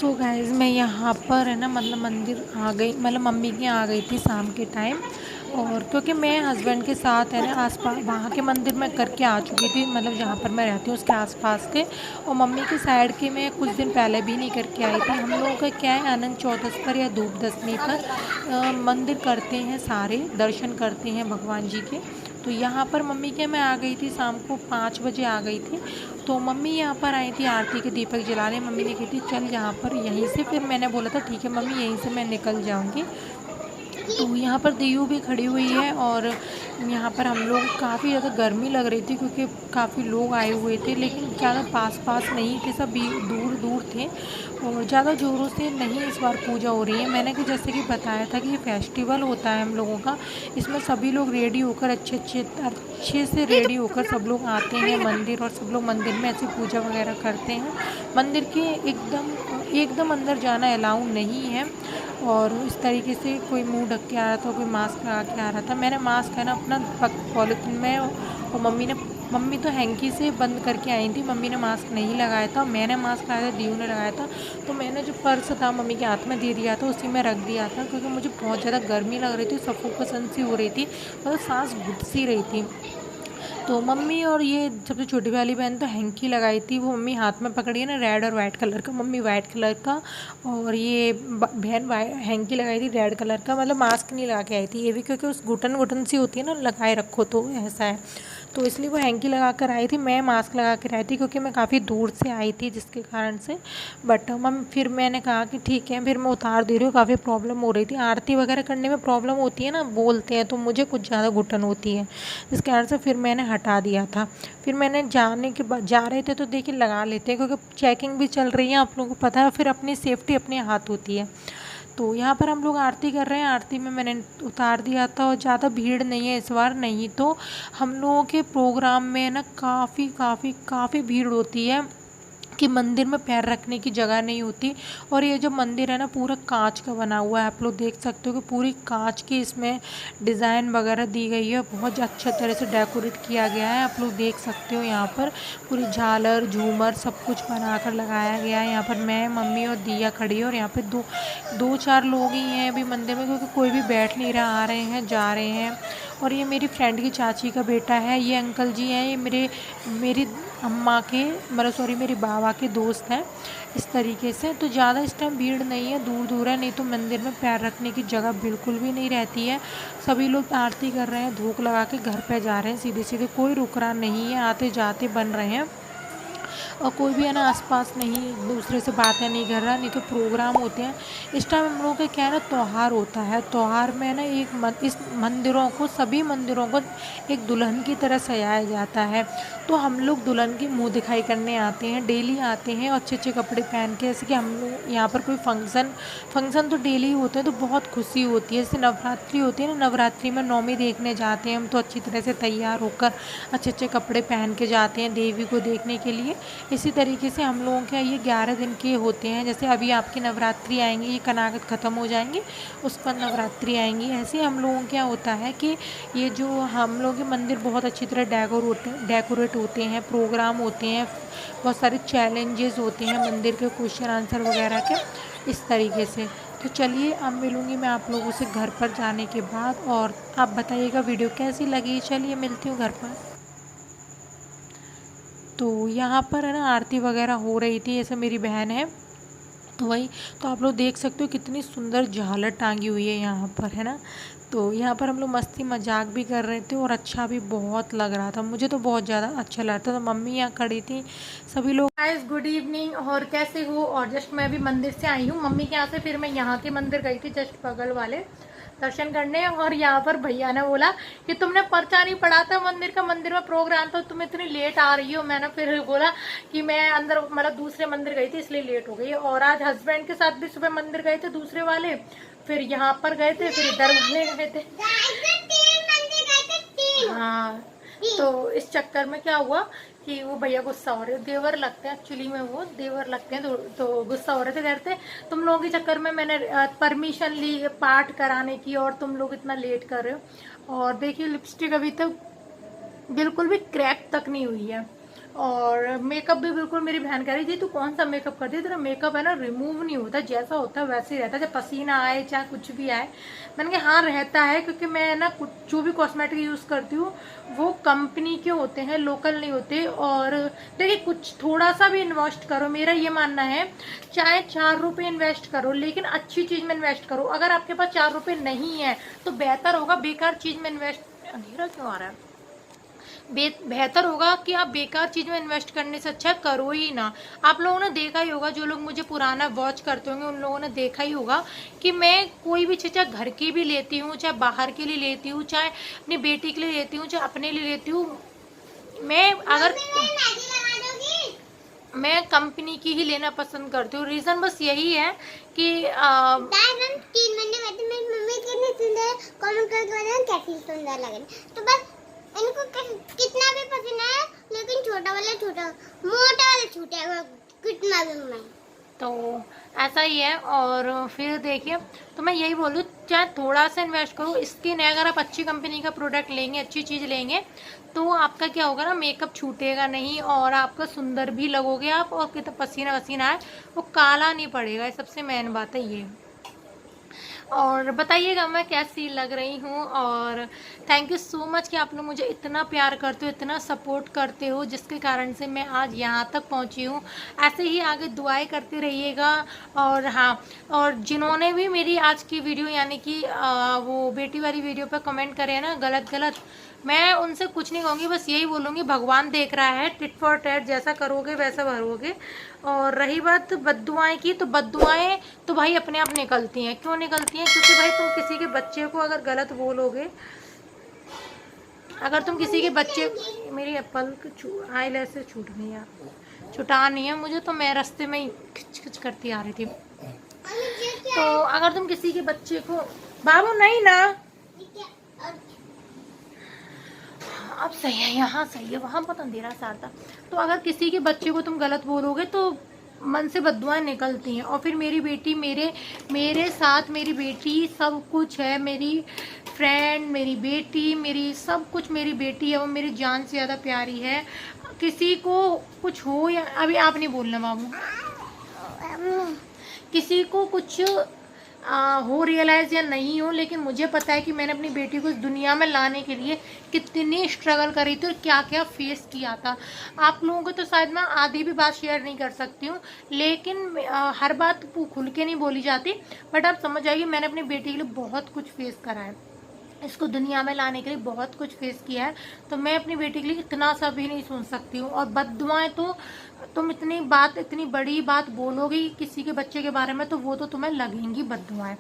So guys मैं यहाँ पर है ना मतलब मंदिर आ गई, मतलब मम्मी के यहाँ आ गई थी शाम के टाइम। और क्योंकि मैं हस्बैंड के साथ है ना आसपास वहाँ के मंदिर में करके आ चुकी थी, मतलब जहाँ पर मैं रहती हूँ उसके आसपास के। और मम्मी की साइड के मैं कुछ दिन पहले भी नहीं करके आई थी। हम लोगों का क्या है, अनंत चौदस पर या धूप दशमी पर मंदिर करते हैं, सारे दर्शन करते हैं भगवान जी के। तो यहाँ पर मम्मी के मैं आ गई थी, शाम को 5 बजे आ गई थी। तो मम्मी यहाँ पर आई थी आरती के दीपक जलाने। मम्मी ने कही थी चल यहाँ पर यहीं से, फिर मैंने बोला था ठीक है मम्मी यहीं से मैं निकल जाऊँगी। तो यहाँ पर दीयू भी खड़ी हुई है। और यहाँ पर हम लोग काफ़ी ज़्यादा गर्मी लग रही थी क्योंकि काफ़ी लोग आए हुए थे, लेकिन ज़्यादा पास पास नहीं थे, सब दूर दूर थे। और ज़्यादा ज़ोरों से नहीं इस बार पूजा हो रही है। मैंने कि जैसे कि बताया था कि ये फेस्टिवल होता है हम लोगों का, इसमें सभी लोग रेडी होकर अच्छे से रेडी होकर सब लोग आते हैं मंदिर, और सब लोग मंदिर में ऐसी पूजा वगैरह करते हैं। मंदिर के एकदम एकदम अंदर जाना अलाउ नहीं है। और इस तरीके से कोई मुंह ढक के आ रहा था, कोई मास्क लगा के आ रहा था। मैंने मास्क है ना अपना पॉलिथीन में, और मम्मी तो हैंकी से बंद करके आई थी। मम्मी ने मास्क नहीं लगाया था, मैंने मास्क लगाया था, दीयू ने लगाया था। तो मैंने जो पर्स था मम्मी के हाथ में दे दिया था, उसी में रख दिया था, क्योंकि मुझे बहुत ज़्यादा गर्मी लग रही थी, सफोकेशन सी हो रही थी, मतलब सांस घुट सी रही थी। तो मम्मी और ये सबसे छोटी वाली बहन तो हैंकी लगाई थी, वो मम्मी हाथ में पकड़ी है ना रेड और वाइट कलर का, मम्मी वाइट कलर का। और ये बहन हैंकी लगाई थी रेड कलर का, मतलब मास्क नहीं लगा के आई थी। ये भी क्योंकि उस घुटन घुटन सी होती है ना, लगाए रखो तो ऐसा है। तो इसलिए वो हैंकी लगा कर आई थी, मैं मास्क लगा कर आई थी क्योंकि मैं काफ़ी दूर से आई थी जिसके कारण से। बट फिर मैंने कहा कि ठीक है, फिर मैं उतार दे रही हूँ, काफ़ी प्रॉब्लम हो रही थी। आरती वगैरह करने में प्रॉब्लम होती है ना, बोलते हैं तो मुझे कुछ ज़्यादा घुटन होती है, इस कारण से फिर मैंने हटा दिया था। फिर मैंने जाने के बाद, जा रहे थे तो देखिए लगा लेते हैं क्योंकि चेकिंग भी चल रही है, आप लोगों को पता है, फिर अपनी सेफ्टी अपने हाथ होती है। तो यहाँ पर हम लोग आरती कर रहे हैं, आरती में मैंने उतार दिया था। और ज़्यादा भीड़ नहीं है इस बार, नहीं तो हम लोगों के प्रोग्राम में ना काफ़ी काफ़ी काफ़ी भीड़ होती है कि मंदिर में पैर रखने की जगह नहीं होती। और ये जो मंदिर है ना पूरा कांच का बना हुआ है, आप लोग देख सकते हो कि पूरी कांच की इसमें डिज़ाइन वगैरह दी गई है, बहुत अच्छे तरह से डेकोरेट किया गया है। आप लोग देख सकते हो यहाँ पर पूरी झालर झूमर सब कुछ बनाकर लगाया गया है। यहाँ पर मैं मम्मी और दिया खड़ी है, और यहाँ पे दो दो चार लोग ही हैं अभी मंदिर में, क्योंकि कोई भी बैठ नहीं रहा, आ रहे हैं जा रहे हैं। और ये मेरी फ्रेंड की चाची का बेटा है, ये अंकल जी हैं, ये मेरी अम्मा के, मतलब सॉरी मेरी बाबा के दोस्त हैं, इस तरीके से। तो ज़्यादा इस टाइम भीड़ नहीं है, दूर दूर है, नहीं तो मंदिर में पैर रखने की जगह बिल्कुल भी नहीं रहती है। सभी लोग आरती कर रहे हैं, धूप लगा के घर पे जा रहे हैं सीधे सीधे, कोई रुक रहा नहीं है, आते जाते बन रहे हैं। और कोई भी है ना आसपास नहीं दूसरे से बातें नहीं कर रहा, नहीं तो प्रोग्राम होते हैं। इस टाइम हम लोगों का क्या है ना, त्यौहार होता है, त्यौहार में ना इस मंदिरों को, सभी मंदिरों को एक दुल्हन की तरह सजाया जाता है। तो हम लोग दुल्हन की मुंह दिखाई करने आते हैं, डेली आते हैं, और अच्छे अच्छे कपड़े पहन के। जैसे कि हम लोग यहाँ पर कोई फंक्शन तो डेली होते हैं, तो बहुत खुशी होती है। जैसे नवरात्रि होती है ना, नवरात्रि में नौमी देखने जाते हैं हम, तो अच्छी तरह से तैयार होकर अच्छे अच्छे कपड़े पहन के जाते हैं देवी को देखने के लिए। इसी तरीके से हम लोगों के ये 11 दिन के होते हैं। जैसे अभी आपकी नवरात्रि आएंगी, ये कनागत ख़त्म हो जाएंगी, उस पर नवरात्रि आएंगी। ऐसे हम लोगों के यहाँ होता है कि ये जो हम लोग के मंदिर बहुत अच्छी तरह डेकोरेट होते हैं, प्रोग्राम होते हैं, बहुत सारे चैलेंजेस होते हैं मंदिर के, क्वेश्चन आंसर वगैरह के, इस तरीके से। तो चलिए अब मिलूँगी मैं आप लोगों से घर पर जाने के बाद, और आप बताइएगा वीडियो कैसी लगी। चलिए मिलती हूँ घर पर। तो यहाँ पर है ना आरती वगैरह हो रही थी, ऐसे मेरी बहन है तो वही। तो आप लोग देख सकते हो कितनी सुंदर झालर टांगी हुई है यहाँ पर, है ना। तो यहाँ पर हम लोग मस्ती मजाक भी कर रहे थे, और अच्छा भी बहुत लग रहा था, मुझे तो बहुत ज़्यादा अच्छा लग रहा था। तो मम्मी यहाँ खड़ी थी, सभी लोग। गाइस गुड इवनिंग, और कैसे हो। और जस्ट मैं अभी मंदिर से आई हूँ मम्मी के यहाँ से, फिर मैं यहाँ के मंदिर गई थी जस्ट बगल वाले दर्शन करने। और यहाँ पर भैया ने बोला कि तुमने पर्चा नहीं पढ़ा था मंदिर का, मंदिर में प्रोग्राम था, तुम इतनी लेट आ रही हो। मैंने फिर बोला कि मैं अंदर मतलब दूसरे मंदिर गई थी इसलिए लेट हो गई। और आज हस्बैंड के साथ भी सुबह मंदिर गए थे दूसरे वाले, फिर यहाँ पर गए थे, फिर इधर वाले गए थे। हाँ, तो इस चक्कर में क्या हुआ कि वो भैया गुस्सा हो रहे, देवर लगते हैं एक्चुअली में, वो देवर लगते हैं, तो गुस्सा हो रहे थे, कहते तुम लोगों के चक्कर में मैंने परमिशन ली पाठ कराने की, और तुम लोग इतना लेट कर रहे हो। और देखिए लिपस्टिक अभी तक बिल्कुल भी क्रैक तक नहीं हुई है। और मेकअप भी बिल्कुल, मेरी बहन कह रही थी तू कौन सा मेकअप करती है, तेरा मेकअप है ना रिमूव नहीं होता, जैसा होता है वैसे ही रहता है, चाहे पसीना आए चाहे कुछ भी आए। मैंने कहा हाँ रहता है, क्योंकि मैं ना कुछ जो भी कॉस्मेटिक यूज़ करती हूँ वो कंपनी के होते हैं, लोकल नहीं होते। और देखिए कुछ थोड़ा सा भी इन्वेस्ट करो, मेरा ये मानना है चाहे 4 रुपये इन्वेस्ट करो लेकिन अच्छी चीज़ में इन्वेस्ट करो। अगर आपके पास 4 रुपये नहीं है तो बेहतर होगा बेकार चीज़ में इन्वेस्ट, अंधेरा क्यों आ रहा है, बेहतर होगा कि आप बेकार चीज में इन्वेस्ट करने से अच्छा करो ही ना। आप लोगों ने देखा ही होगा, जो लोग मुझे पुराना वॉच करते होंगे उन लोगों ने देखा ही होगा कि मैं कोई भी चीज़ चाहे घर की भी लेती हूँ, चाहे बाहर के लिए लेती हूँ, चाहे अपनी बेटी के लिए लेती हूँ, चाहे अपने लिए लेती हूँ, मैं अगर मैं कंपनी की ही लेना पसंद करती हूँ। रीज़न बस यही है कि 3 महीने बाद मेरी मम्मी कितनी सुंदर कमेंट करके बताना कैसी सुंदर लग रही, तो बस इनको कितना भी पसंद आए लेकिन छोटा वाला छोटा, मोटा वाला छूटेगा कितना भी मैं। तो ऐसा ही है। और फिर देखिए, तो मैं यही बोलूँ चाहे थोड़ा सा इन्वेस्ट करो, स्किन है अगर आप अच्छी कंपनी का प्रोडक्ट लेंगे, अच्छी चीज़ लेंगे, तो आपका क्या होगा ना, मेकअप छूटेगा नहीं और आपका सुंदर भी लगोगे आप, और कितना पसीना वसीना है वो काला नहीं पड़ेगा, सबसे मेन बात है ये। और बताइएगा मैं कैसी लग रही हूँ। और थैंक यू सो मच कि आप लोग मुझे इतना प्यार करते हो, इतना सपोर्ट करते हो, जिसके कारण से मैं आज यहाँ तक पहुँची हूँ। ऐसे ही आगे दुआएं करते रहिएगा। और हाँ, और जिन्होंने भी मेरी आज की वीडियो यानी कि वो बेटी वाली वीडियो पर कमेंट करे ना गलत गलत, मैं उनसे कुछ नहीं कहूँगी, बस यही बोलूँगी भगवान देख रहा है, टिट फॉर टैट, जैसा करोगे वैसा भरोगे। और रही बात बद्दुआएं की, तो बद्दुआएं तो भाई अपने आप निकलती हैं। क्यों निकलती हैं? क्योंकि भाई तुम किसी के बच्चे को अगर गलत बोलोगे, अगर तुम किसी के बच्चे, मेरी एप्पल आई लैश से छूट गई यार, छुटा नहीं है मुझे, तो मैं रास्ते में ही खिच खिच करती आ रही थी। तो अगर तुम किसी के बच्चे को, बाबू नहीं ना, अब सही है, यहाँ सही है, वहाँ बहुत अंधेरा सा था। तो अगर किसी के बच्चे को तुम गलत बोलोगे तो मन से बद्दुआएं निकलती हैं। और फिर मेरी बेटी, मेरे साथ मेरी बेटी सब कुछ है, मेरी फ्रेंड, मेरी बेटी, मेरी सब कुछ मेरी बेटी है, वो मेरी जान से ज़्यादा प्यारी है। किसी को कुछ हो या, अभी आप नहीं बोलना बाबू, किसी को कुछ हो रियलाइज या नहीं हो, लेकिन मुझे पता है कि मैंने अपनी बेटी को इस दुनिया में लाने के लिए कितनी स्ट्रगल करी थी और क्या क्या फेस किया था। आप लोगों को तो शायद मैं आधी भी बात शेयर नहीं कर सकती हूँ, लेकिन हर बात खुल के नहीं बोली जाती, बट आप समझ आइए मैंने अपनी बेटी के लिए बहुत कुछ फेस करा है, इसको दुनिया में लाने के लिए बहुत कुछ फेस किया है। तो मैं अपनी बेटी के लिए इतना सा भी नहीं सुन सकती हूँ। और बद्दुआएं तो तुम इतनी बड़ी बात बोलोगी किसी के बच्चे के बारे में, तो वो तो तुम्हें लगेंगी बद्दुआएं।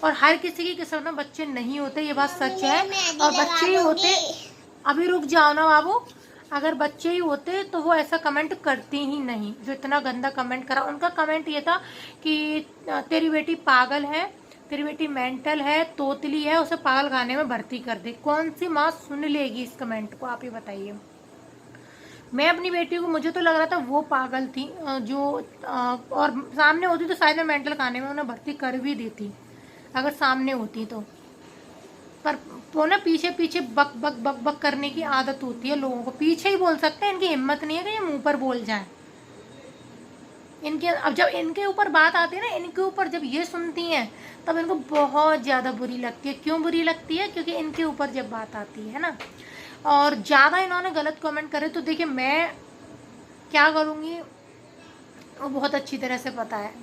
और हर किसी की किस्मत में बच्चे नहीं होते, ये बात सच है। और बच्चे ही होते, अभी रुक जाओ ना बाबू, अगर बच्चे ही होते तो वो ऐसा कमेंट करती ही नहीं, जो इतना गंदा कमेंट करा। उनका कमेंट ये था कि तेरी बेटी पागल है, तेरी बेटी मेंटल है, तोतली है, उसे पागल खाने में भर्ती कर दे। कौन सी माँ सुन लेगी इस कमेंट को, आप ही बताइए। मैं अपनी बेटी को, मुझे तो लग रहा था वो पागल थी, और सामने होती तो शायद मैं मेंटल खाने में उन्हें भर्ती कर भी देती, अगर सामने होती तो। पर वो ना पीछे पीछे बक बक बक बक करने की आदत होती है लोगों को, पीछे ही बोल सकते हैं, इनकी हिम्मत नहीं है कि ये मुंह पर बोल जाए। इनके अब जब इनके ऊपर बात आती है ना, इनके ऊपर जब ये सुनती हैं तब इनको बहुत ज़्यादा बुरी लगती है। क्यों बुरी लगती है? क्योंकि इनके ऊपर जब बात आती है ना, और ज़्यादा इन्होंने गलत कमेंट करे, तो देखिए मैं क्या करूँगी वो बहुत अच्छी तरह से पता है।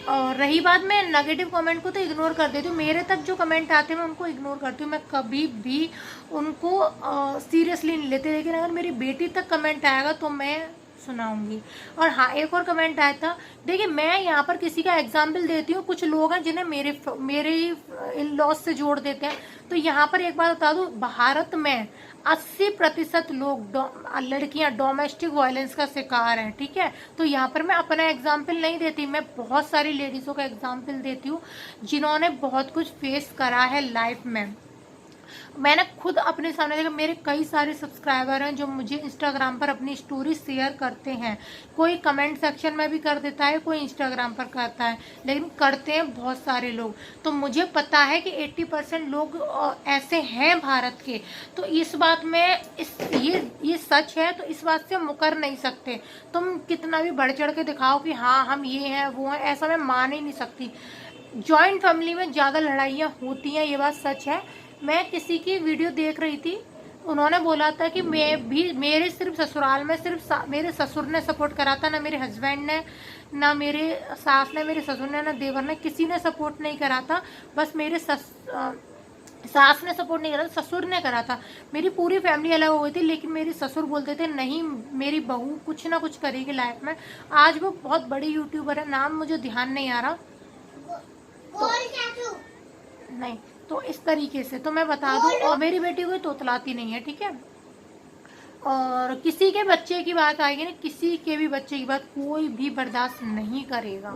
और रही बात, मैं नेगेटिव कमेंट को तो इग्नोर कर देती हूँ, मेरे तक जो कमेंट आते हैं मैं उनको इग्नोर करती हूँ, मैं कभी भी उनको सीरियसली नहीं लेती। लेकिन अगर मेरी बेटी तक कमेंट आएगा तो मैं सुनाऊंगी। और हाँ, एक और कमेंट आया था, देखिए मैं यहाँ पर किसी का एग्जाम्पल देती हूँ, कुछ लोग हैं जिन्हें मेरे इन लॉज से जोड़ देते हैं। तो यहाँ पर एक बात बता दूँ, भारत में 80% लोग लड़कियां डोमेस्टिक वायलेंस का शिकार हैं, ठीक है। तो यहाँ पर मैं अपना एग्जाम्पल नहीं देती, मैं बहुत सारी लेडीज़ों का एग्जाम्पल देती हूँ जिन्होंने बहुत कुछ फेस करा है लाइफ में। मैंने खुद अपने सामने देखा, मेरे कई सारे सब्सक्राइबर हैं जो मुझे इंस्टाग्राम पर अपनी स्टोरी शेयर करते हैं। कोई कमेंट सेक्शन में भी कर देता है, कोई इंस्टाग्राम पर करता है, लेकिन करते हैं बहुत सारे लोग। तो मुझे पता है कि 80% लोग ऐसे हैं भारत के। तो इस बात में ये सच है, तो इस बात से मुकर नहीं सकते। तुम कितना भी बढ़ चढ़ के दिखाओ कि हाँ हम ये हैं वो हैं, ऐसा मैं मान ही नहीं सकती। जॉइंट फैमिली में ज़्यादा लड़ाइयाँ होती हैं, ये बात सच है। मैं किसी की वीडियो देख रही थी, उन्होंने बोला था कि मेरे सिर्फ ससुराल में सिर्फ मेरे ससुर ने सपोर्ट करा था, ना मेरे हस्बैंड ने, ना मेरे सास ने, मेरे ससुर ने, ना देवर ने, किसी ने सपोर्ट नहीं करा था। बस मेरे सास ने सपोर्ट नहीं करा था, ससुर ने करा था। मेरी पूरी फैमिली अलग हो गई थी, लेकिन मेरे ससुर बोलते थे नहीं मेरी बहू कुछ ना कुछ करेगी लाइफ में। आज वो बहुत बड़ी यूट्यूबर है, नाम मुझे ध्यान नहीं आ रहा। नहीं तो इस तरीके से तो मैं बता दूं, और मेरी बेटी कोई तोतलाती नहीं है, ठीक है। और किसी के बच्चे की बात आएगी ना, किसी के भी बच्चे की बात कोई भी बर्दाश्त नहीं करेगा।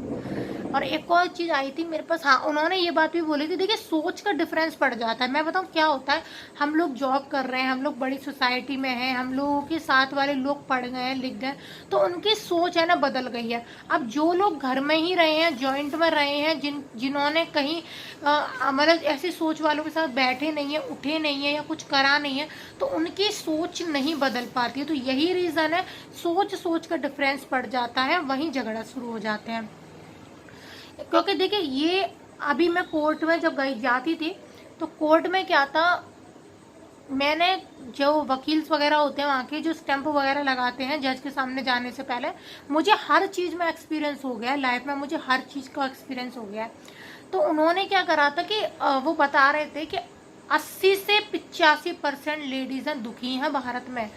और एक और चीज़ आई थी मेरे पास, हाँ उन्होंने ये बात भी बोली थी, देखिए सोच का डिफरेंस पड़ जाता है। मैं बताऊँ क्या होता है, हम लोग जॉब कर रहे हैं, हम लोग बड़ी सोसाइटी में हैं, हम लोगों के साथ वाले लोग पढ़ गए हैं, लिख गए, तो उनकी सोच है ना बदल गई है। अब जो लोग घर में ही रहे हैं, जॉइंट में रहे हैं, जिन्होंने कहीं मतलब ऐसी सोच वालों के साथ बैठे नहीं है, उठे नहीं है या कुछ करा नहीं है, तो उनकी सोच नहीं बदल पाती है। तो यही रीज़न है, सोच का डिफरेंस पड़ जाता है, वहीं झगड़ा शुरू हो जाते हैं। क्योंकि देखिए ये अभी मैं कोर्ट में जब जाती थी, तो कोर्ट में क्या था, मैंने जो वकील्स वगैरह होते हैं वहाँ के, जो स्टैंप वगैरह लगाते हैं जज के सामने जाने से पहले, मुझे हर चीज़ में एक्सपीरियंस हो गया है लाइफ में, मुझे हर चीज़ का एक्सपीरियंस हो गया है। तो उन्होंने क्या करा था कि वो बता रहे थे कि 80 से 85% लेडीज़ें दुखी हैं भारत में।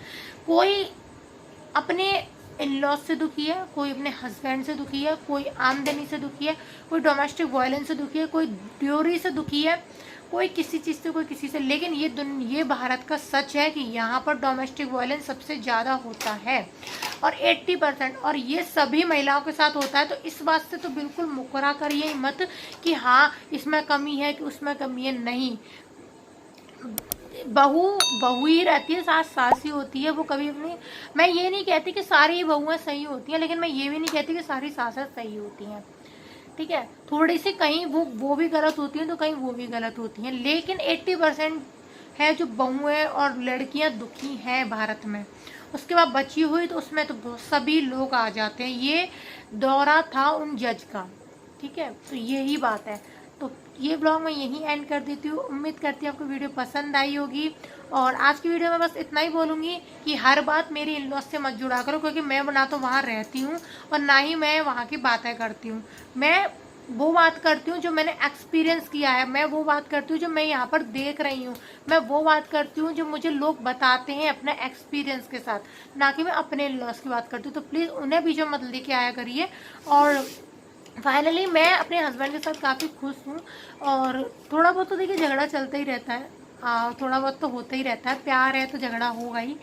कोई अपने इन लॉज से दुखी है, कोई अपने हस्बैंड से दुखी है, कोई आमदनी से दुखी है, कोई डोमेस्टिक वायलेंस से दुखी है, कोई ड्यूरी से दुखी है, कोई किसी चीज़ से, कोई किसी से। लेकिन ये भारत का सच है कि यहाँ पर डोमेस्टिक वायलेंस सबसे ज़्यादा होता है, और 80%, और ये सभी महिलाओं के साथ होता है। तो इस बात से तो बिल्कुल मुकरा करिए मत कि हाँ इसमें कमी है कि उसमें कमी है, नहीं। बहू ही रहती है, सास ही होती है। वो कभी अपनी, मैं ये नहीं कहती कि सारी बहुएं सही होती हैं, लेकिन मैं ये भी नहीं कहती कि सारी सासें सही होती हैं, ठीक है। थोड़ी सी कहीं वो भी गलत होती हैं, तो कहीं वो भी गलत होती हैं, लेकिन 80% है जो बहुएं और लड़कियां दुखी हैं भारत में। उसके बाद बची हुई तो उसमें तो सभी लोग आ जाते हैं। ये दौरा था उन जज का, ठीक है। तो यही बात है। तो ये ब्लॉग मैं यहीं एंड कर देती हूँ। उम्मीद करती हूँ आपको वीडियो पसंद आई होगी, और आज की वीडियो में बस इतना ही बोलूँगी कि हर बात मेरी इन लॉज से मत जुड़ा करो, क्योंकि मैं ना तो वहाँ रहती हूँ और ना ही मैं वहाँ की बातें करती हूँ। मैं वो बात करती हूँ जो मैंने एक्सपीरियंस किया है, मैं वो बात करती हूँ जो मैं यहाँ पर देख रही हूँ, मैं वो बात करती हूँ जो मुझे लोग बताते हैं अपने एक्सपीरियंस के साथ, ना कि मैं अपने इन लॉज की बात करती हूँ। तो प्लीज़ उन्हें भी जो मत लेके आया करिए। और फाइनली मैं अपने हस्बैंड के साथ काफ़ी खुश हूँ, और थोड़ा बहुत तो देखिए झगड़ा चलता ही रहता है, थोड़ा बहुत तो होता ही रहता है, प्यार है तो झगड़ा होगा ही।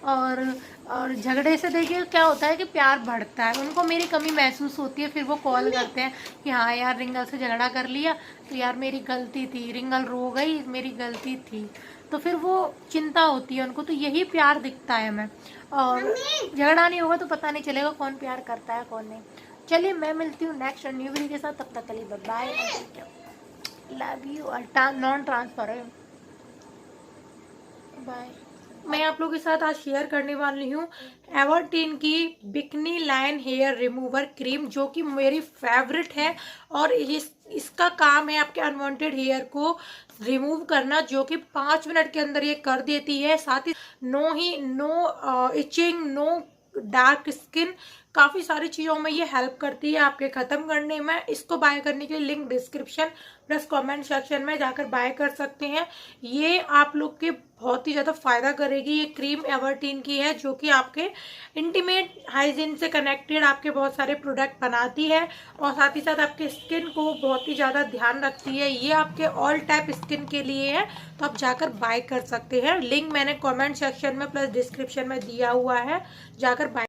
और झगड़े से देखिए क्या होता है कि प्यार बढ़ता है, उनको मेरी कमी महसूस होती है, फिर वो कॉल करते हैं कि हाँ यार रिंगल से झगड़ा कर लिया, तो यार मेरी गलती थी, रिंगल रो गई, मेरी गलती थी, तो फिर वो चिंता होती है उनको। तो यही प्यार दिखता है हमें, और झगड़ा नहीं होगा तो पता नहीं चलेगा कौन प्यार करता है कौन नहीं। चलिए मैं मिलती हूँ नेक्स्ट न्यू वीडियो के साथ, तब तक के लिए बाय, लव यू। और नॉन ट्रांसफर है, बाय। मैं आप लोगों के साथ आज शेयर करने वाली हूँ एवर्टीन की bikini line hair remover cream, जो कि मेरी फेवरेट है। और इसका काम है आपके अनवांटेड हेयर को रिमूव करना, जो कि 5 मिनट के अंदर ये कर देती है। साथ ही no itching, no dark skin, काफ़ी सारी चीज़ों में ये हेल्प करती है आपके ख़त्म करने में। इसको बाय करने के लिए link description plus comment section में जाकर बाय कर सकते हैं। ये आप लोग के बहुत ही ज़्यादा फ़ायदा करेगी। ये क्रीम एवर्टीन की है, जो कि आपके इंटीमेट हाइजीन से कनेक्टेड आपके बहुत सारे प्रोडक्ट बनाती है, और साथ ही साथ आपके स्किन को बहुत ही ज़्यादा ध्यान रखती है। ये आपके ऑल टाइप स्किन के लिए है, तो आप जाकर बाय कर सकते हैं। लिंक मैंने कमेंट सेक्शन में प्लस डिस्क्रिप्शन में दिया हुआ है, जाकर बाय